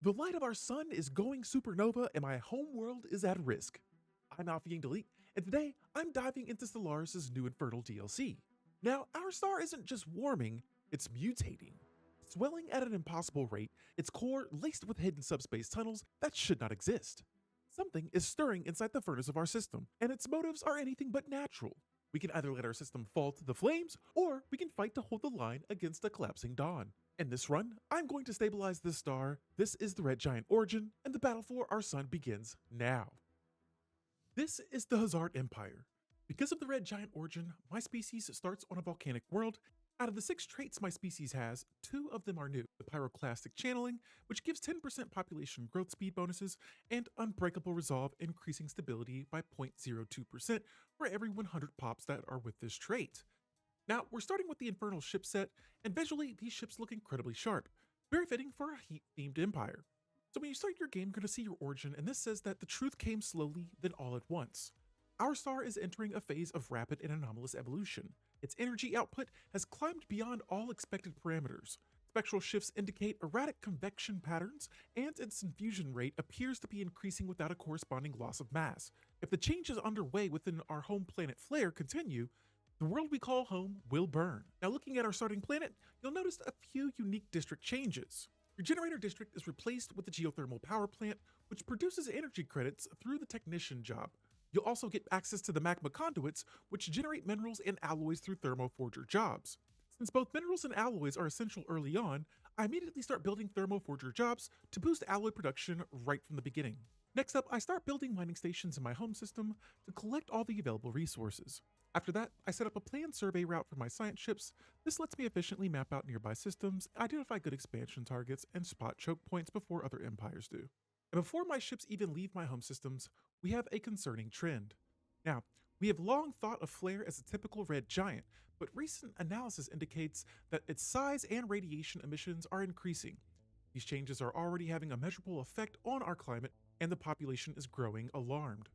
The light of our sun is going supernova and my homeworld is at risk. I'm Alfie Delete, and today I'm diving into Stellaris' new Infernal DLC. Now, our star isn't just warming, it's mutating. Swelling at an impossible rate, its core laced with hidden subspace tunnels that should not exist. Something is stirring inside the furnace of our system, and its motives are anything but natural. We can either let our system fall to the flames, or we can fight to hold the line against a collapsing dawn. In this run, I'm going to stabilize this star, this is the Red Giant origin, and the battle for our sun begins now. This is the Hazard Empire. Because of the Red Giant origin, my species starts on a volcanic world. Out of the 6 traits my species has, 2 of them are new. The Pyroclastic Channeling, which gives 10% population growth speed bonuses, and Unbreakable Resolve, increasing stability by 0.02% for every 100 pops that are with this trait. Now, we're starting with the Infernal ship set, and visually, these ships look incredibly sharp, very fitting for a heat-themed empire. So when you start your game, you're going to see your origin, and this says that the truth came slowly, then all at once. Our star is entering a phase of rapid and anomalous evolution. Its energy output has climbed beyond all expected parameters. Spectral shifts indicate erratic convection patterns, and its infusion rate appears to be increasing without a corresponding loss of mass. If the changes underway within our home planet Flare continue, the world we call home will burn. Now, looking at our starting planet, you'll notice a few unique district changes. Your generator district is replaced with the geothermal power plant, which produces energy credits through the technician job. You'll also get access to the magma conduits, which generate minerals and alloys through thermoforger jobs. Since both minerals and alloys are essential early on, I immediately start building thermoforger jobs to boost alloy production right from the beginning. Next up, I start building mining stations in my home system to collect all the available resources. After that, I set up a planned survey route for my science ships. This lets me efficiently map out nearby systems, identify good expansion targets, and spot choke points before other empires do. And before my ships even leave my home systems, we have a concerning trend. Now, we have long thought of Flare as a typical red giant, but recent analysis indicates that its size and radiation emissions are increasing. These changes are already having a measurable effect on our climate, and the population is growing alarmed.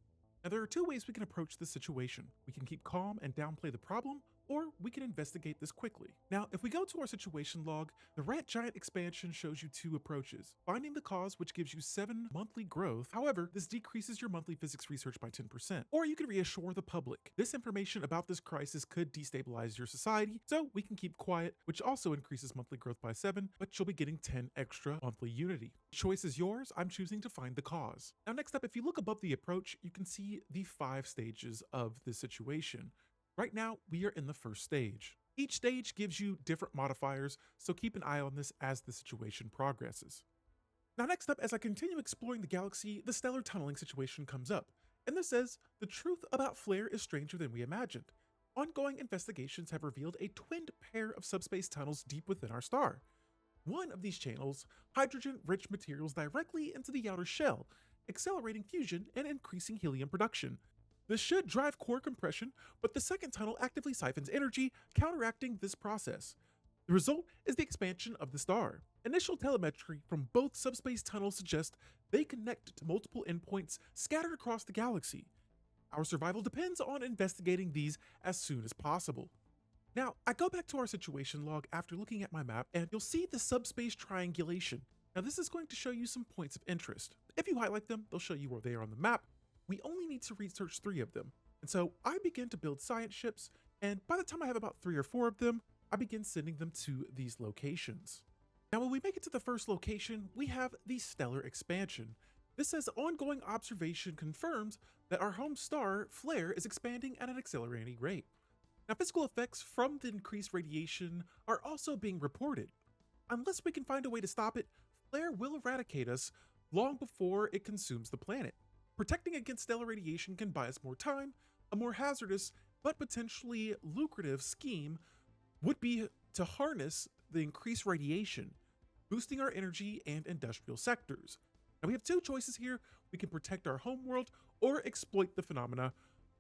Now, there are 2 ways we can approach this situation. We can keep calm and downplay the problem, or we can investigate this quickly. Now, if we go to our situation log, the Red Giant expansion shows you 2 approaches. Finding the cause, which gives you 7 monthly growth. However, this decreases your monthly physics research by 10%. Or you can reassure the public. This information about this crisis could destabilize your society, so we can keep quiet, which also increases monthly growth by 7, but you'll be getting 10 extra monthly unity. The choice is yours. I'm choosing to find the cause. Now, next up, if you look above the approach, you can see the 5 stages of this situation. Right now, we are in the first stage. Each stage gives you different modifiers, so keep an eye on this as the situation progresses. Now, next up, as I continue exploring the galaxy, the stellar tunneling situation comes up, and this says, the truth about Flare is stranger than we imagined. Ongoing investigations have revealed a twinned pair of subspace tunnels deep within our star. One of these channels, hydrogen-rich materials directly into the outer shell, accelerating fusion and increasing helium production. This should drive core compression, but the second tunnel actively siphons energy, counteracting this process. The result is the expansion of the star. Initial telemetry from both subspace tunnels suggests they connect to multiple endpoints scattered across the galaxy. Our survival depends on investigating these as soon as possible. Now, I go back to our situation log after looking at my map, and you'll see the subspace triangulation. Now, this is going to show you some points of interest. If you highlight them, they'll show you where they are on the map. We only need to research 3 of them. And so I begin to build science ships, and by the time I have about 3 or 4 of them, I begin sending them to these locations. Now, when we make it to the first location, we have the stellar expansion. This says ongoing observation confirms that our home star, Flare, is expanding at an accelerating rate. Now, physical effects from the increased radiation are also being reported. Unless we can find a way to stop it, Flare will eradicate us long before it consumes the planet. Protecting against stellar radiation can buy us more time. A more hazardous but potentially lucrative scheme would be to harness the increased radiation, boosting our energy and industrial sectors. Now, we have 2 choices here. We can protect our homeworld or exploit the phenomena.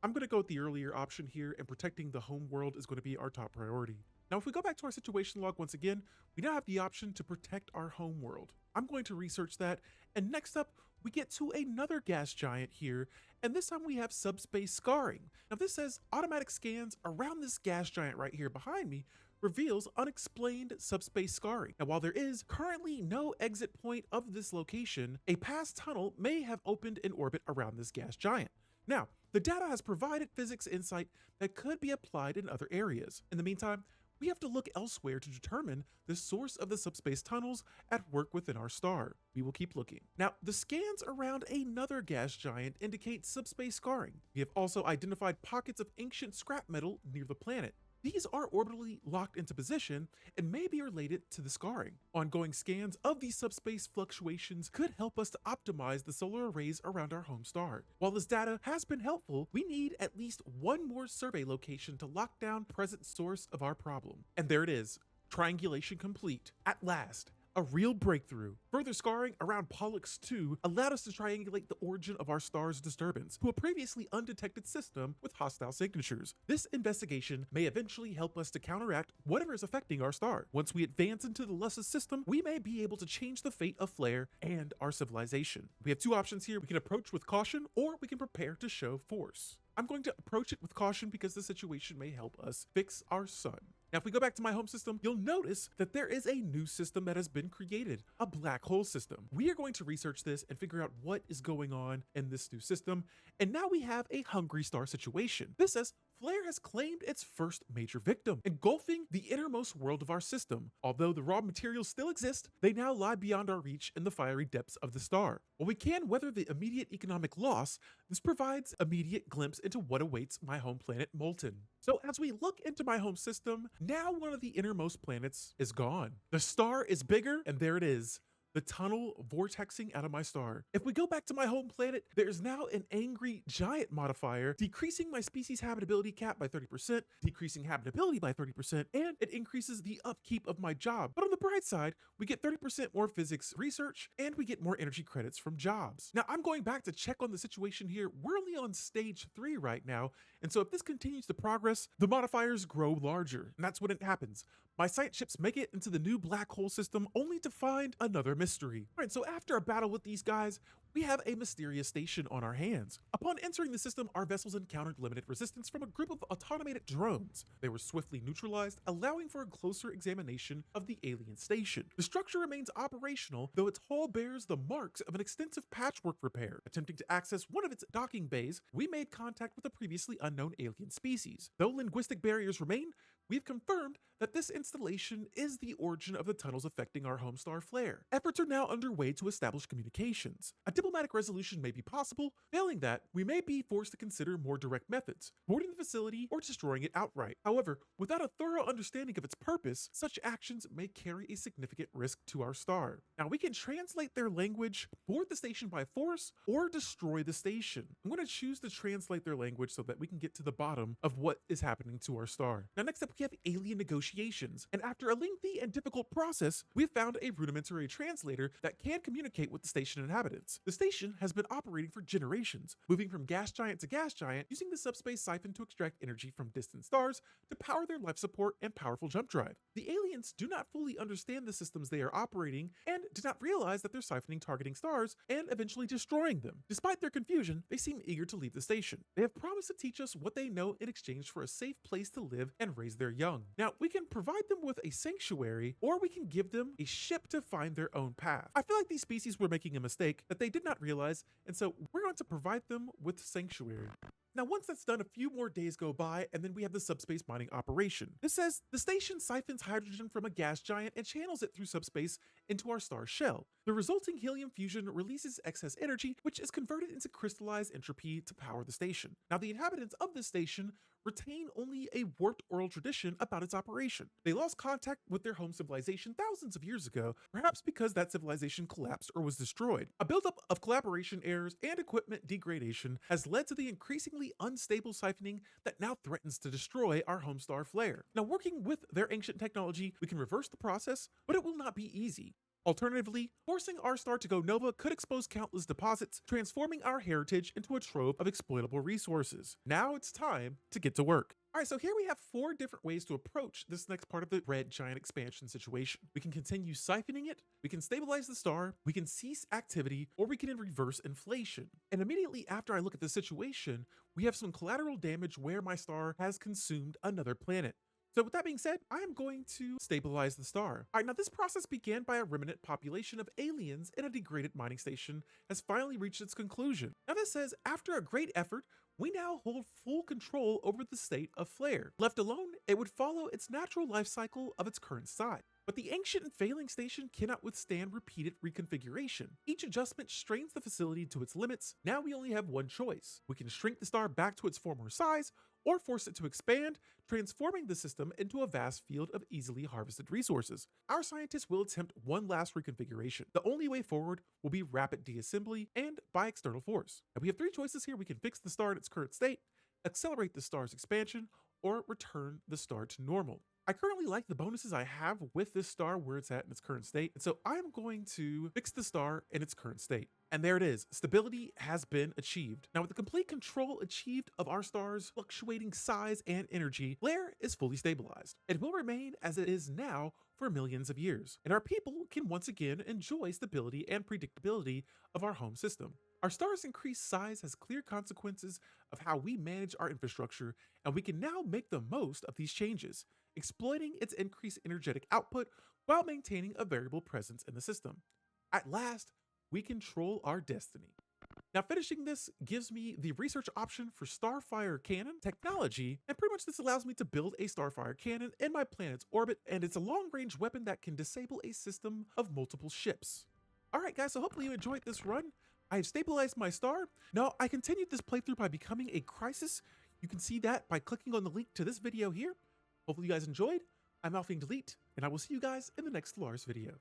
I'm going to go with the earlier option here, and protecting the homeworld is going to be our top priority. Now, if we go back to our situation log once again, we now have the option to protect our homeworld. I'm going to research that, and next up, we get to another gas giant here, and this time we have subspace scarring. Now, this says automatic scans around this gas giant right here behind me reveals unexplained subspace scarring. Now, while there is currently no exit point of this location, a past tunnel may have opened in orbit around this gas giant. Now, the data has provided physics insight that could be applied in other areas. In the meantime, we have to look elsewhere to determine the source of the subspace tunnels at work within our star. We will keep looking. Now, the scans around another gas giant indicate subspace scarring. We have also identified pockets of ancient scrap metal near the planet. These are orbitally locked into position and may be related to the scarring. Ongoing scans of these subspace fluctuations could help us to optimize the solar arrays around our home star. While this data has been helpful, we need at least one more survey location to lock down present source of our problem. And there it is, triangulation complete. At last, a real breakthrough. Further scarring around Pollux 2 allowed us to triangulate the origin of our star's disturbance to a previously undetected system with hostile signatures. This investigation may eventually help us to counteract whatever is affecting our star. Once we advance into the Lussus system, we may be able to change the fate of Flare and our civilization. We have two options here. We can approach with caution, or we can prepare to show force. I'm going to approach it with caution because the situation may help us fix our sun. Now, if we go back to my home system, you'll notice that there is a new system that has been created, a black hole system. We are going to research this and figure out what is going on in this new system. And now we have a hungry star situation. This says Flare has claimed its first major victim, engulfing the innermost world of our system. Although the raw materials still exist, they now lie beyond our reach in the fiery depths of the star. While we can weather the immediate economic loss, this provides immediate glimpse into what awaits my home planet Molten. So as we look into my home system, now one of the innermost planets is gone. The star is bigger, and there it is, the tunnel vortexing out of my star. If we go back to my home planet, there's now an angry giant modifier, decreasing my species habitability cap by 30%, decreasing habitability by 30%, and it increases the upkeep of my job. But on the bright side, we get 30% more physics research, and we get more energy credits from jobs. Now, I'm going back to check on the situation here. We're only on stage 3 right now, and so if this continues to progress, the modifiers grow larger, and that's when it happens. My science ships make it into the new black hole system only to find another mystery. All right, so after a battle with these guys, we have a mysterious station on our hands. Upon entering the system, our vessels encountered limited resistance from a group of automated drones. They were swiftly neutralized, allowing for a closer examination of the alien station. The structure remains operational, though its hull bears the marks of an extensive patchwork repair. Attempting to access one of its docking bays, we made contact with a previously unknown alien species. Though linguistic barriers remain, we've confirmed that this installation is the origin of the tunnels affecting our home star Flare. Efforts are now underway to establish communications. A diplomatic resolution may be possible. Failing that, we may be forced to consider more direct methods, boarding the facility or destroying it outright. However, without a thorough understanding of its purpose, such actions may carry a significant risk to our star. Now, we can translate their language, board the station by force, or destroy the station. I'm going to choose to translate their language so that we can get to the bottom of what is happening to our star. Now, next up, we have alien negotiations, and after a lengthy and difficult process, we've found a rudimentary translator that can communicate with the station inhabitants. The station has been operating for generations, moving from gas giant to gas giant, using the subspace siphon to extract energy from distant stars to power their life support and powerful jump drive. The aliens do not fully understand the systems they are operating and do not realize that they're siphoning targeting stars and eventually destroying them. Despite their confusion, they seem eager to leave the station. They have promised to teach us what they know in exchange for a safe place to live and raise their young. Now, we can provide them with a sanctuary, or we can give them a ship to find their own path. I feel like these species were making a mistake that they did not realize, and so we're going to provide them with sanctuary. Now, once that's done, a few more days go by, and then we have the subspace mining operation. This says the station siphons hydrogen from a gas giant and channels it through subspace into our star's shell. The resulting helium fusion releases excess energy, which is converted into crystallized entropy to power the station. Now, the inhabitants of this station retain only a warped oral tradition about its operation. They lost contact with their home civilization thousands of years ago, perhaps because that civilization collapsed or was destroyed. A buildup of collaboration errors and equipment degradation has led to the increasingly unstable siphoning that now threatens to destroy our home star Flare. Now, working with their ancient technology, we can reverse the process, but it will not be easy. Alternatively, forcing our star to go nova could expose countless deposits, transforming our heritage into a trove of exploitable resources. Now it's time to get to work. Alright, so here we have 4 different ways to approach this next part of the red giant expansion situation. We can continue siphoning it, we can stabilize the star, we can cease activity, or we can reverse inflation. And immediately after I look at the situation, we have some collateral damage where my star has consumed another planet. So with that being said, I am going to stabilize the star. All right, now this process began by a remnant population of aliens in a degraded mining station has finally reached its conclusion. Now this says, after a great effort, we now hold full control over the state of flare. Left alone, it would follow its natural life cycle of its current size. But the ancient and failing station cannot withstand repeated reconfiguration. Each adjustment strains the facility to its limits. Now we only have one choice. We can shrink the star back to its former size, or force it to expand, transforming the system into a vast field of easily harvested resources. Our scientists will attempt one last reconfiguration. The only way forward will be rapid deassembly and by external force. And we have three choices here. We can fix the star in its current state, accelerate the star's expansion, or return the star to normal. I currently like the bonuses I have with this star where it's at in its current state, and so I'm going to fix the star in its current state. And there it is, stability has been achieved. Now with the complete control achieved of our star's fluctuating size and energy, flare is fully stabilized. It will remain as it is now for millions of years, and our people can once again enjoy stability and predictability of our home system. Our star's increased size has clear consequences of how we manage our infrastructure, and we can now make the most of these changes, exploiting its increased energetic output while maintaining a variable presence in the system. At last, we control our destiny. Now finishing this gives me the research option for Starfire Cannon technology, and pretty much this allows me to build a Starfire Cannon in my planet's orbit, and it's a long-range weapon that can disable a system of multiple ships. Alright guys, so hopefully you enjoyed this run. I have stabilized my star. Now I continued this playthrough by becoming a crisis. You can see that by clicking on the link to this video here. Hopefully you guys enjoyed. I'm Alfing Delete, and I will see you guys in the next Stellaris video.